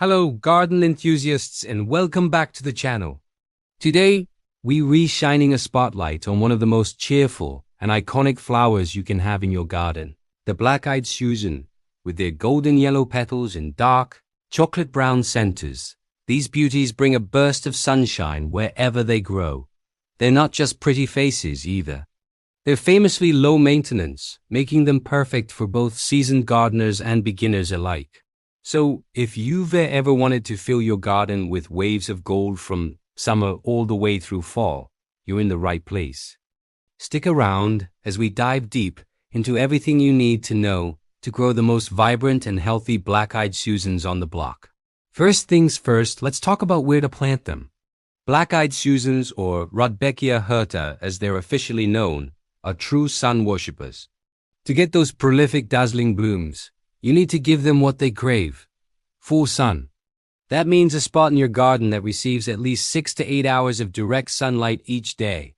Hello, garden enthusiasts, and welcome back to the channel. Today, we re-shining a spotlight on one of the most cheerful and iconic flowers you can have in your garden, the black-eyed Susan, with their golden yellow petals and dark, chocolate brown centers. These beauties bring a burst of sunshine wherever they grow. They're not just pretty faces either. They're famously low maintenance, making them perfect for both seasoned gardeners and beginners alike. So, if you've ever wanted to fill your garden with waves of gold from summer all the way through fall, you're in the right place. Stick around as we dive deep into everything you need to know to grow the most vibrant and healthy black-eyed Susans on the block. First things first, let's talk about where to plant them. Black-eyed Susans, or Rudbeckia hirta as they're officially known, are true sun worshippers. To get those prolific, dazzling blooms, you need to give them what they crave: full sun. That means a spot in your garden that receives at least 6 to 8 hours of direct sunlight each day.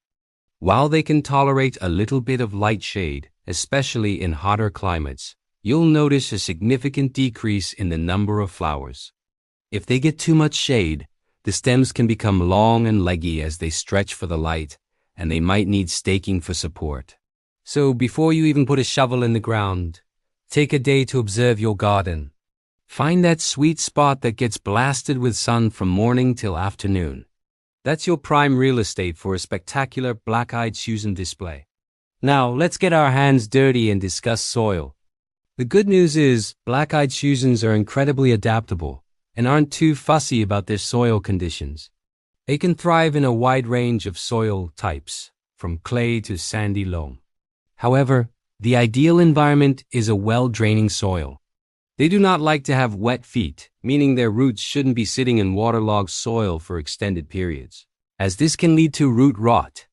While they can tolerate a little bit of light shade, especially in hotter climates, you'll notice a significant decrease in the number of flowers. If they get too much shade, the stems can become long and leggy as they stretch for the light, and they might need staking for support. So before you even put a shovel in the ground, take a day to observe your garden. Find that sweet spot that gets blasted with sun from morning till afternoon. That's your prime real estate for a spectacular black-eyed Susan display. Now, let's get our hands dirty and discuss soil. The good news is, black-eyed Susans are incredibly adaptable and aren't too fussy about their soil conditions. They can thrive in a wide range of soil types, from clay to sandy loam. However, the ideal environment is a well-draining soil. They do not like to have wet feet, meaning their roots shouldn't be sitting in waterlogged soil for extended periods, as this can lead to root rot.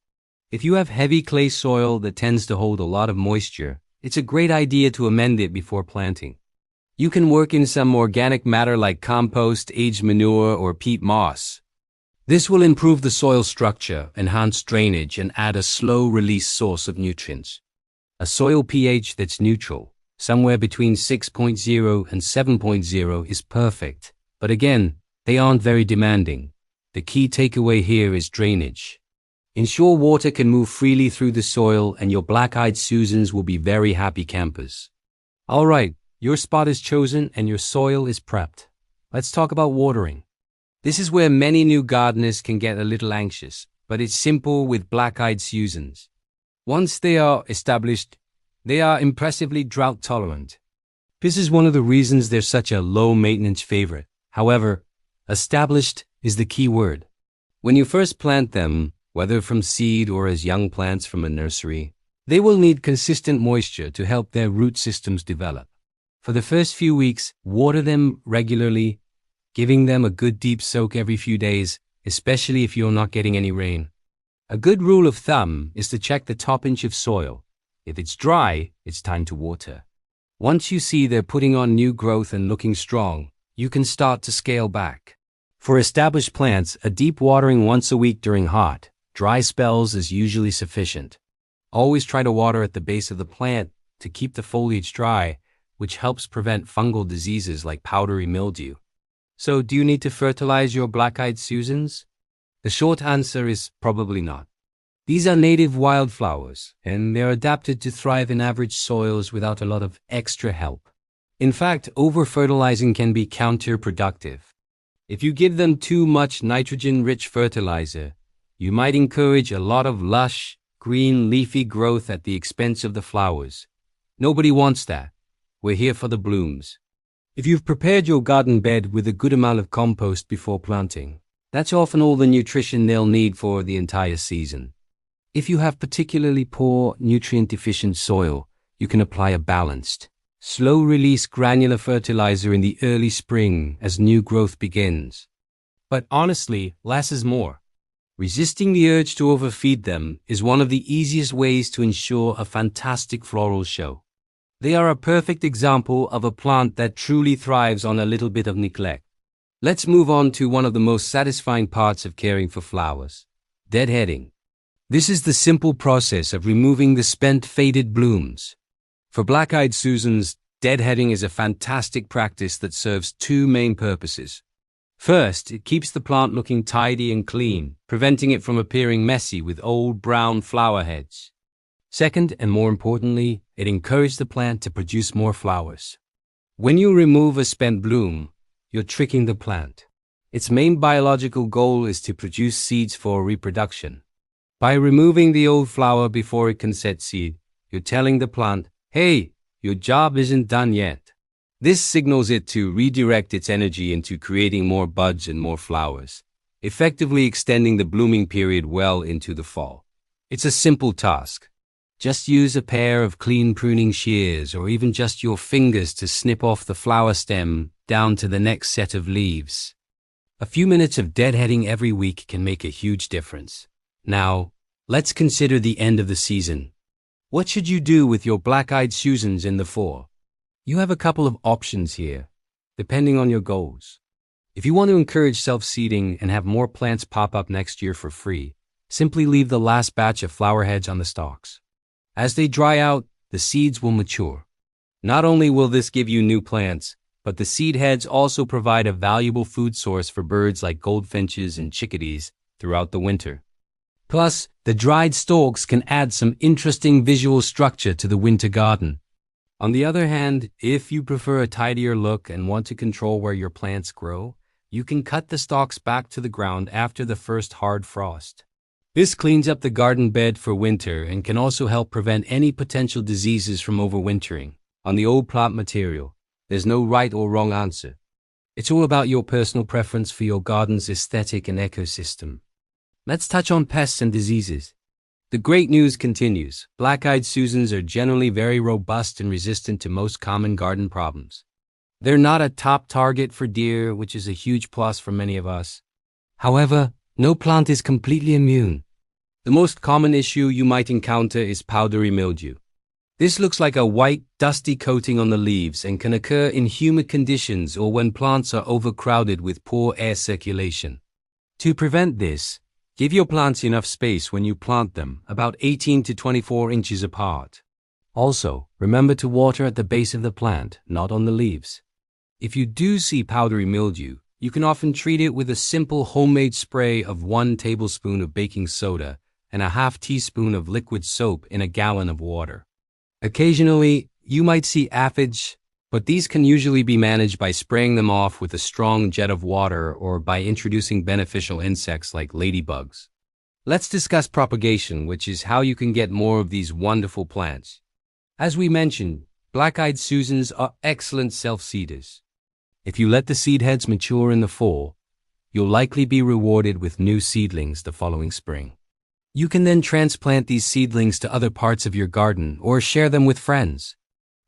If you have heavy clay soil that tends to hold a lot of moisture, it's a great idea to amend it before planting. You can work in some organic matter like compost, aged manure, or peat moss. This will improve the soil structure, enhance drainage, and add a slow-release source of nutrients. A soil pH that's neutral, somewhere between 6.0 and 7.0, is perfect. But again, they aren't very demanding. The key takeaway here is drainage. Ensure water can move freely through the soil, and your black-eyed Susans will be very happy campers. All right, your spot is chosen and your soil is prepped. Let's talk about watering. This is where many new gardeners can get a little anxious, but it's simple with black-eyed Susans. Once they are established, they are impressively drought tolerant. This is one of the reasons they're such a low-maintenance favorite. However, established is the key word. When you first plant them, whether from seed or as young plants from a nursery, they will need consistent moisture to help their root systems develop. For the first few weeks, water them regularly, giving them a good deep soak every few days, especially if you're not getting any rain. A good rule of thumb is to check the top inch of soil. If it's dry, it's time to water. Once you see they're putting on new growth and looking strong, you can start to scale back. For established plants, a deep watering once a week during hot, dry spells is usually sufficient. Always try to water at the base of the plant to keep the foliage dry, which helps prevent fungal diseases like powdery mildew. So, do you need to fertilize your black-eyed Susans? The short answer is probably not. These are native wildflowers, and they're adapted to thrive in average soils without a lot of extra help. In fact, over-fertilizing can be counterproductive. If you give them too much nitrogen-rich fertilizer, you might encourage a lot of lush, green, leafy growth at the expense of the flowers. Nobody wants that. We're here for the blooms. If you've prepared your garden bed with a good amount of compost before planting, that's often all the nutrition they'll need for the entire season. If you have particularly poor, nutrient-deficient soil, you can apply a balanced, slow-release granular fertilizer in the early spring as new growth begins. But honestly, less is more. Resisting the urge to overfeed them is one of the easiest ways to ensure a fantastic floral show. They are a perfect example of a plant that truly thrives on a little bit of neglect. Let's move on to one of the most satisfying parts of caring for flowers: deadheading. This is the simple process of removing the spent, faded blooms. For black-eyed Susans, Deadheading is a fantastic practice that serves two main purposes. First, it keeps the plant looking tidy and clean, preventing it from appearing messy with old brown flower heads. Second, and more importantly, it encourages the plant to produce more flowers. When you remove a spent bloom, you're tricking the plant. Its main biological goal is to produce seeds for reproduction. By removing the old flower before it can set seed, you're telling the plant, hey, your job isn't done yet. This signals it to redirect its energy into creating more buds and more flowers, effectively extending the blooming period well into the fall. It's a simple task. Just use a pair of clean pruning shears or even just your fingers to snip off the flower stem down to the next set of leaves. A few minutes of deadheading every week can make a huge difference. Now, let's consider the end of the season. What should you do with your black-eyed Susans in the fall? You have a couple of options here, depending on your goals. If you want to encourage self-seeding and have more plants pop up next year for free, simply leave the last batch of flower heads on the stalks. As they dry out, the seeds will mature. Not only will this give you new plants, but the seed heads also provide a valuable food source for birds like goldfinches and chickadees throughout the winter. Plus, the dried stalks can add some interesting visual structure to the winter garden. On the other hand, if you prefer a tidier look and want to control where your plants grow, you can cut the stalks back to the ground after the first hard frost. This cleans up the garden bed for winter and can also help prevent any potential diseases from overwintering. On the old plant material, there's no right or wrong answer. It's all about your personal preference for your garden's aesthetic and ecosystem. Let's touch on pests and diseases. The great news continues. Black-eyed Susans are generally very robust and resistant to most common garden problems. They're not a top target for deer, which is a huge plus for many of us. However, no plant is completely immune. The most common issue you might encounter is powdery mildew. This looks like a white, dusty coating on the leaves and can occur in humid conditions or when plants are overcrowded with poor air circulation. To prevent this, give your plants enough space when you plant them, about 18 to 24 inches apart. Also, remember to water at the base of the plant, not on the leaves. If you do see powdery mildew, you can often treat it with a simple homemade spray of 1 tablespoon of baking soda and a half teaspoon of liquid soap in a gallon of water. Occasionally, you might see aphids, but these can usually be managed by spraying them off with a strong jet of water or by introducing beneficial insects like ladybugs. Let's discuss propagation, which is how you can get more of these wonderful plants. As we mentioned, black-eyed Susans are excellent self-seeders. If you let the seed heads mature in the fall, you'll likely be rewarded with new seedlings the following spring. You can then transplant these seedlings to other parts of your garden or share them with friends.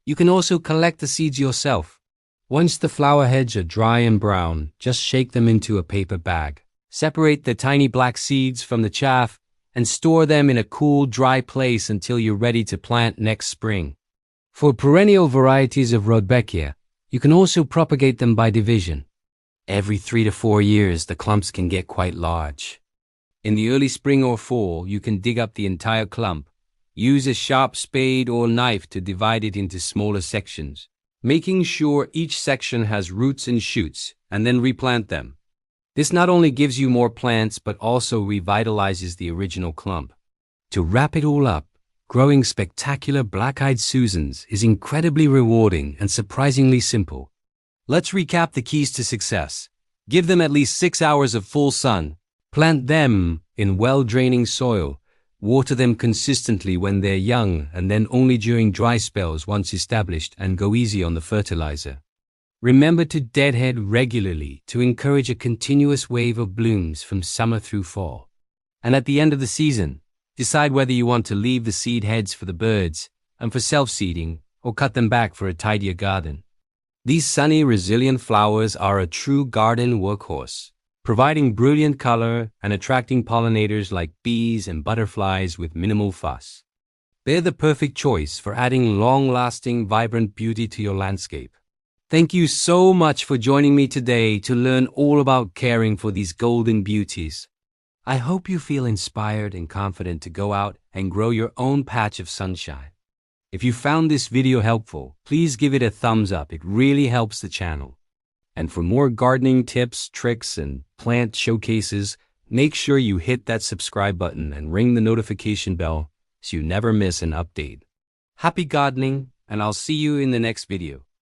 You can also collect the seeds yourself. Once the flower heads are dry and brown, just shake them into a paper bag. Separate the tiny black seeds from the chaff and store them in a cool, dry place until you're ready to plant next spring. For perennial varieties of Rudbeckia, you can also propagate them by division. Every 3 to 4 years, the clumps can get quite large. In the early spring or fall, you can dig up the entire clump. Use a sharp spade or knife to divide it into smaller sections, making sure each section has roots and shoots, and then replant them. This not only gives you more plants, but also revitalizes the original clump. To wrap it all up, growing spectacular black-eyed Susans is incredibly rewarding and surprisingly simple. Let's recap the keys to success. Give them at least 6 hours of full sun. Plant them in well-draining soil. Water them consistently when they're young and then only during dry spells once established, and go easy on the fertilizer. Remember to deadhead regularly to encourage a continuous wave of blooms from summer through fall. And at the end of the season, decide whether you want to leave the seed heads for the birds and for self-seeding or cut them back for a tidier garden. These sunny, resilient flowers are a true garden workhorse, providing brilliant color and attracting pollinators like bees and butterflies with minimal fuss. They're the perfect choice for adding long-lasting, vibrant beauty to your landscape. Thank you so much for joining me today to learn all about caring for these golden beauties. I hope you feel inspired and confident to go out and grow your own patch of sunshine. If you found this video helpful, please give it a thumbs up. It really helps the channel. And for more gardening tips, tricks, and plant showcases, make sure you hit that subscribe button and ring the notification bell so you never miss an update. Happy gardening, and I'll see you in the next video.